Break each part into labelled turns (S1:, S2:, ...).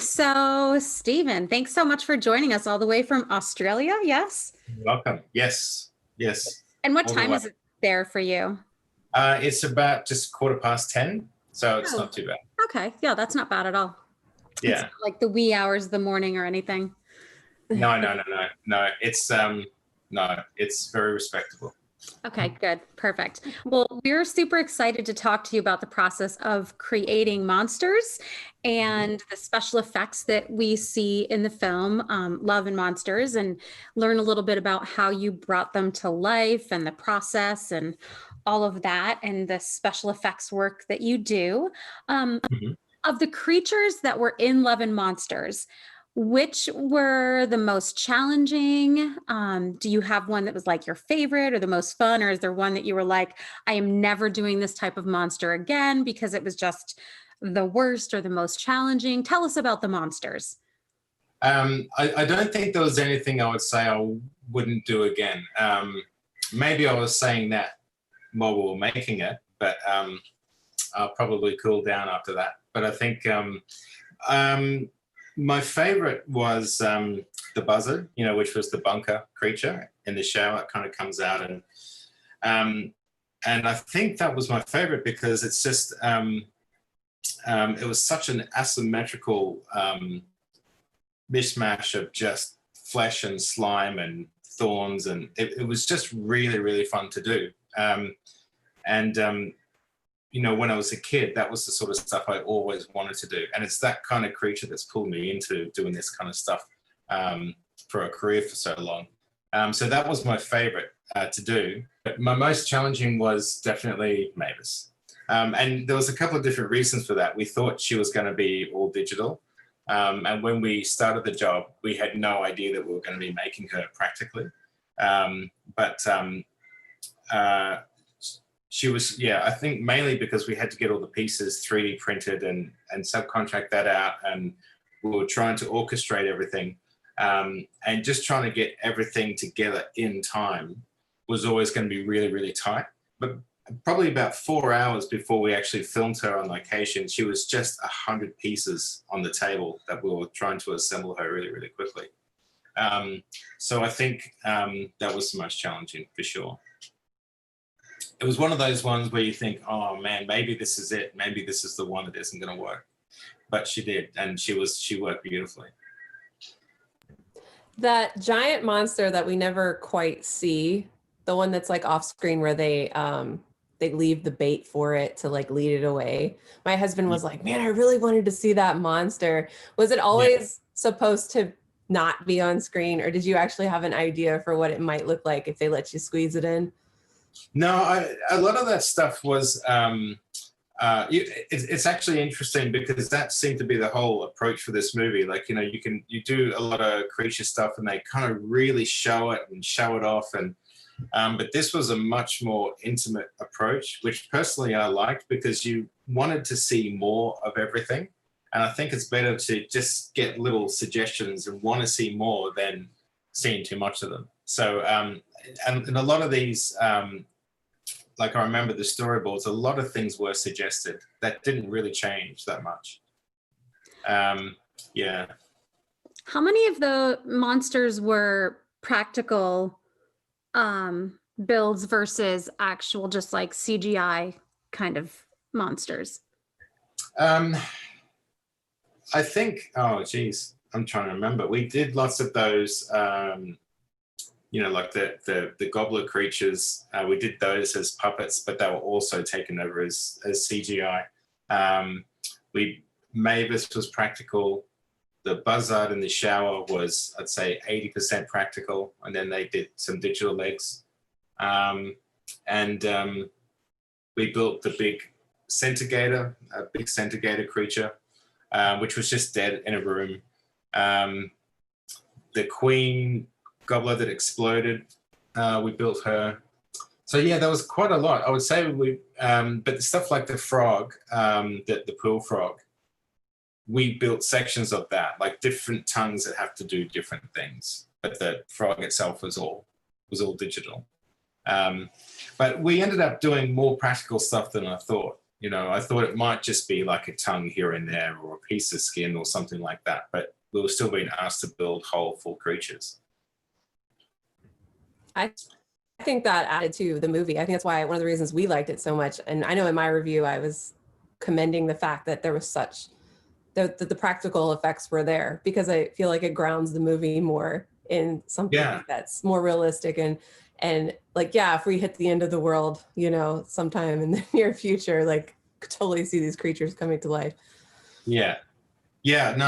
S1: So, Stephen, thanks so much for joining us all the way from Australia. Yes.
S2: Welcome. Yes, yes,
S1: And what
S2: all the
S1: time
S2: way.
S1: is it there for you?
S2: It's about just 10:15, so it's
S1: Oh,
S2: not too bad.
S1: okay. Yeah, that's not bad at all. It's
S2: Yeah.
S1: not like the wee hours of the morning or anything.
S2: No, no, no, no, no. No, it's very respectable.
S1: Okay, good. Perfect. Well, we're super excited to talk to you about the process of creating monsters and the special effects that we see in the film, Love and Monsters, and learn a little bit about how you brought them to life and the process and all of that and the special effects work that you do.
S2: Mhm.
S1: Of the creatures that were in Love and Monsters, which were the most challenging? Do you have one that was like your favorite or the most fun, or is there one that you were like, I am never doing this type of monster again because it was just the worst or the most challenging? Tell us about the monsters.
S2: I don't think there was anything I would say I wouldn't do again. Maybe I was saying that while we were making it, but I'll probably cool down after that. But I think my favorite was the buzzard, which was the bunker creature in the shower. It kind of comes out um, and I think that was my favorite because it's just it was such an asymmetrical mishmash of just flesh and slime and thorns, and it was just really, really fun to do. And when I was a kid, that was the sort of stuff I always wanted to do. And it's that kind of creature that's pulled me into doing this kind of stuff for a career for so long. So that was my favorite to do. But my most challenging was definitely Mavis. And there was a couple of different reasons for that. We thought she was going to be all digital. And when we started the job, we had no idea that we were going to be making her practically. But she was, yeah, I think mainly because we had to get all the pieces 3D printed and subcontract that out. And we were trying to orchestrate everything. And just trying to get everything together in time was always going to be really, really tight. But probably about 4 hours before we actually filmed her on location, she was just 100 pieces on the table that we were trying to assemble her really, really quickly. So I think that was the most challenging for sure. It was one of those ones where you think, oh man, maybe this is it. Maybe this is the one that isn't going to work. But she did, and she worked beautifully.
S3: That giant monster that we never quite see, the one that's like off screen where they leave the bait for it to like lead it away. My husband was like, man, I really wanted to see that monster. Was it always supposed to not be on screen, or did you actually have an idea for what it might look like if they let you squeeze it in?
S2: No, a lot of that stuff was, it's actually interesting because that seemed to be the whole approach for this movie. Like, you do a lot of creature stuff and they kind of really show it and show it off. And but this was a much more intimate approach, which personally I liked because you wanted to see more of everything. And I think it's better to just get little suggestions and want to see more than seeing too much of them. So, and a lot of these, like I remember the storyboards, a lot of things were suggested that didn't really change that much. Yeah.
S1: How many of the monsters were practical builds versus actual just like CGI kind of monsters?
S2: I think, oh geez, I'm trying to remember. We did lots of those, like the gobbler creatures. We did those as puppets, but they were also taken over as CGI. Mavis was practical. The buzzard in the shower was, I'd say, 80% practical, and then they did some digital legs. We built the big centigator, a big centigator creature, which was just dead in a room. The queen gobbler that exploded, we built her. So yeah, there was quite a lot. I would say but stuff like the frog, the pool frog, we built sections of that, like different tongues that have to do different things. But the frog itself was all digital. But we ended up doing more practical stuff than I thought. You know, I thought it might just be like a tongue here and there or a piece of skin or something like that, but we were still being asked to build whole, full creatures.
S3: I think that added to the movie. I think that's why one of the reasons we liked it so much. And I know in my review, I was commending the fact that there was such, that the practical effects were there, because I feel like it grounds the movie more in something that's more realistic and like, yeah, if we hit the end of the world, you know, sometime in the near future, like totally see these creatures coming to life.
S2: Yeah. Yeah. No,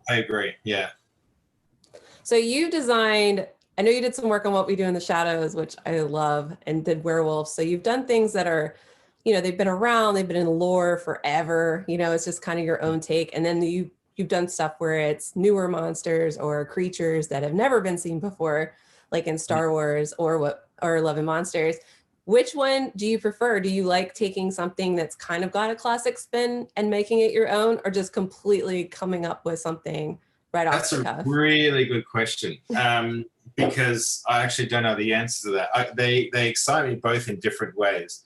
S2: I agree. Yeah.
S3: So you designed, I know you did some work on What We Do in the Shadows, which I love, and did werewolves. So you've done things that are, you know, they've been around, they've been in lore forever. You know, it's just kind of your own take. And then you've done stuff where it's newer monsters or creatures that have never been seen before, like in Star Wars or Love and Monsters. Which one do you prefer? Do you like taking something that's kind of got a classic spin and making it your own, or just completely coming up with something right off the cuff?
S2: That's a really good question, because I actually don't know the answer to that. They excite me both in different ways.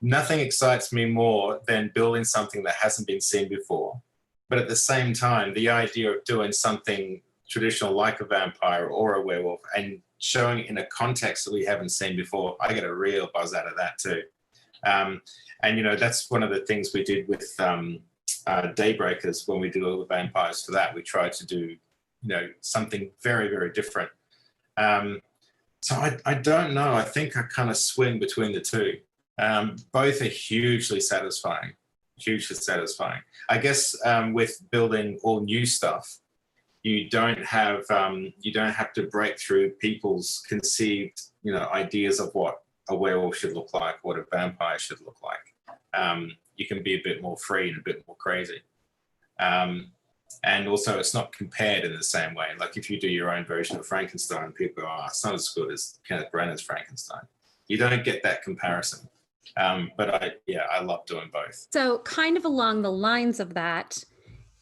S2: Nothing excites me more than building something that hasn't been seen before. But at the same time, the idea of doing something traditional like a vampire or a werewolf and showing it in a context that we haven't seen before, I get a real buzz out of that too. And, you know, that's one of the things we did with Daybreakers when we did all the vampires for that. We tried to do, you know, something very, very different. So I don't know. I think I kind of swing between the two. Both are hugely satisfying, hugely satisfying. I guess with building all new stuff, you don't have to break through people's conceived, you know, ideas of what a werewolf should look like, what a vampire should look like. You can be a bit more free and a bit more crazy. And also it's not compared in the same way. Like if you do your own version of Frankenstein, people go, oh, it's not as good as Kenneth Branagh's Frankenstein. You don't get that comparison. But I love doing both.
S1: So kind of along the lines of that,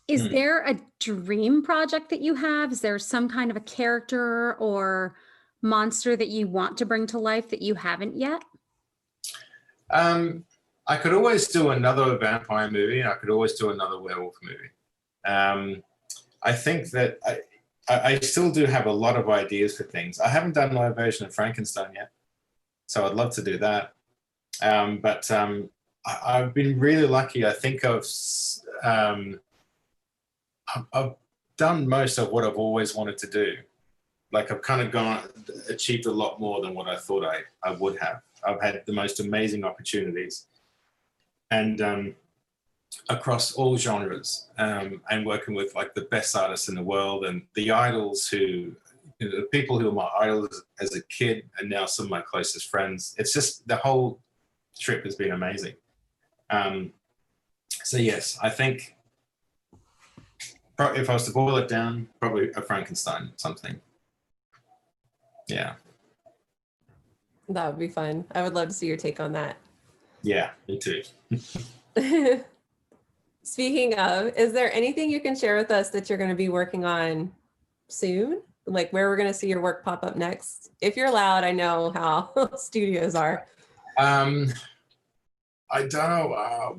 S1: is there a dream project that you have? Is there some kind of a character or monster that you want to bring to life that you haven't yet?
S2: I could always do another vampire movie, and I could always do another werewolf movie. I think that I still do have a lot of ideas for things. I haven't done my version of Frankenstein yet, so I'd love to do that. But I've been really lucky. I think I've done most of what I've always wanted to do. Like I've kind of achieved a lot more than what I thought I would have. I've had the most amazing opportunities, and across all genres, and working with like the best artists in the world and the idols who, you know, the people who were my idols as a kid and now some of my closest friends. It's just the whole trip has been amazing. So yes, I think if I was to boil it down, probably a Frankenstein something. Yeah.
S3: That would be fun. I would love to see your take on that.
S2: Yeah, me too.
S3: Speaking of, is there anything you can share with us that you're going to be working on soon? Like where we're going to see your work pop up next? If you're allowed, I know how studios are.
S2: I don't know.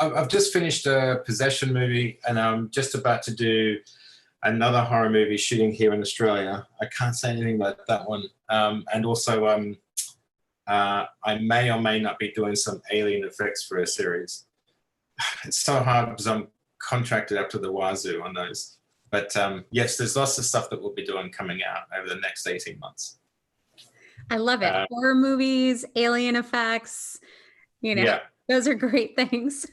S2: I've just finished a possession movie, and I'm just about to do another horror movie shooting here in Australia. I can't say anything about that one. And also, I may or may not be doing some alien effects for a series. It's so hard because I'm contracted up to the wazoo on those. But yes, there's lots of stuff that we'll be doing coming out over the next 18 months.
S1: I love it. Horror movies, alien effects, you know,
S2: yeah.
S1: Those are great things.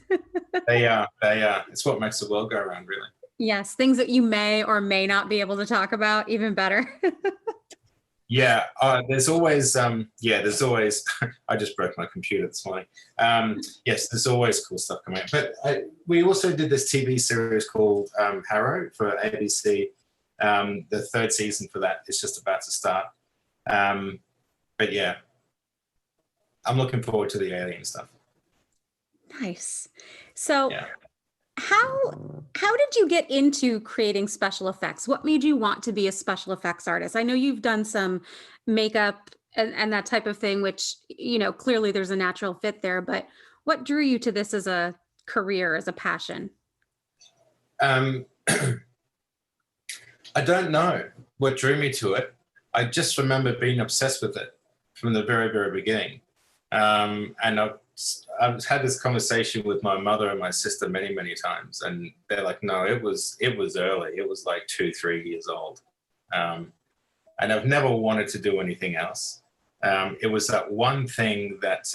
S2: They are. It's what makes the world go around, really.
S1: Yes, things that you may or may not be able to talk about, even better.
S2: Yeah, there's always, I just broke my computer this morning. Yes, there's always cool stuff coming out. But we also did this TV series called Harrow for ABC. The third season for that is just about to start. But yeah, I'm looking forward to the alien stuff.
S1: Nice. So
S2: yeah.
S1: How did you get into creating special effects? What made you want to be a special effects artist? I know you've done some makeup and that type of thing, which, you know, clearly there's a natural fit there, but What drew you to this as a career, as a passion?
S2: Um, I don't know what drew me to it. I just remember being obsessed with it from the very, very beginning. And I've had this conversation with my mother and my sister many, many times, and they're like, "No, it was early. It was like 2, 3 years old." And I've never wanted to do anything else. It was that one thing that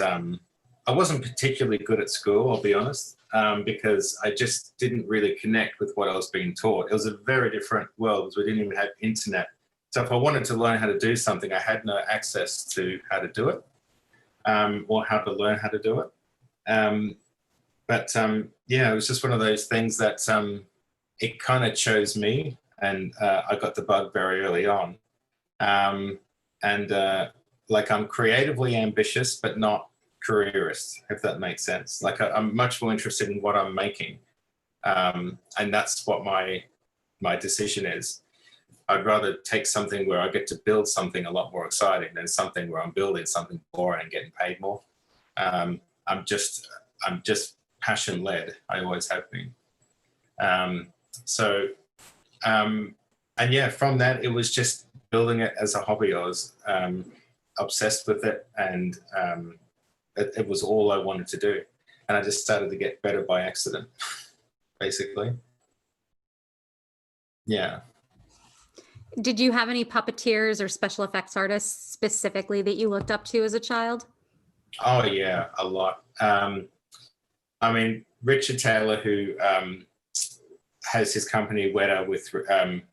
S2: I wasn't particularly good at school, I'll be honest, because I just didn't really connect with what I was being taught. It was a very different world because we didn't even have internet. So if I wanted to learn how to do something, I had no access to how to do it, or how to learn how to do it. Yeah, it was just one of those things that it kind of chose me, and I got the bug very early on. Like, I'm creatively ambitious, but not careerist, if that makes sense. Like, I'm much more interested in what I'm making, and that's what my decision is. I'd rather take something where I get to build something a lot more exciting than something where I'm building something boring and getting paid more. I'm just passion led. I always have been. And yeah, from that, it was just building it as a hobby. I was obsessed with it, and it was all I wanted to do. And I just started to get better by accident, basically. Yeah.
S1: Did you have any puppeteers or special effects artists specifically that you looked up to as a child?
S2: Oh yeah, a lot. I mean, Richard Taylor, who has his company Weta with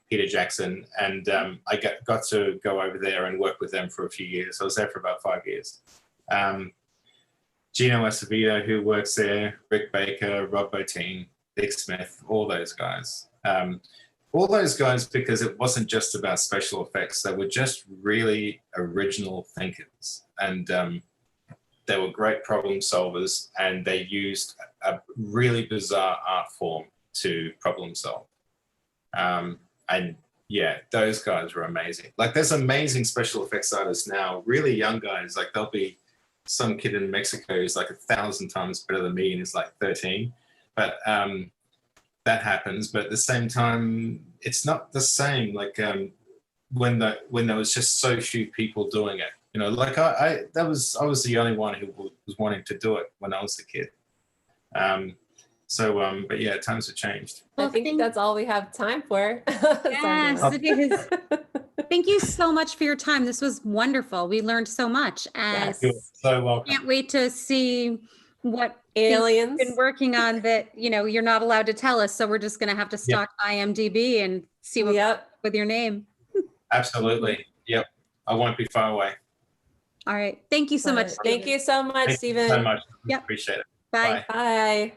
S2: Peter Jackson, and I got to go over there and work with them for a few years. I was there for about 5 years. Gino Acevedo, who works there, Rick Baker, Rob Bottin, Dick Smith, all those guys. All those guys, because it wasn't just about special effects. They were just really original thinkers, and they were great problem solvers, and they used a really bizarre art form to problem solve. And yeah, those guys were amazing. Like, there's amazing special effects artists now, really young guys. Like, there'll be some kid in Mexico who's like 1,000 times better than me and is like 13. But that happens. But at the same time, it's not the same. Like, when there was just so few people doing it. You know, like I was the only one who was wanting to do it when I was a kid. But yeah, times have changed.
S3: I think that's all we have time for.
S1: Yes, it is. Thank you so much for your time. This was wonderful. We learned so much, and
S2: You're so welcome.
S1: can't wait to see what
S3: Aliens
S1: you've been working on that you're not allowed to tell us. So we're just going to have to stalk IMDb and see what's with your name.
S2: Absolutely. Yep. I won't be far away.
S1: All right. Thank you so much.
S3: Thank you so much, Stephen.
S2: Thank you so much.
S1: Yep.
S2: Appreciate it.
S1: Bye.
S3: Bye.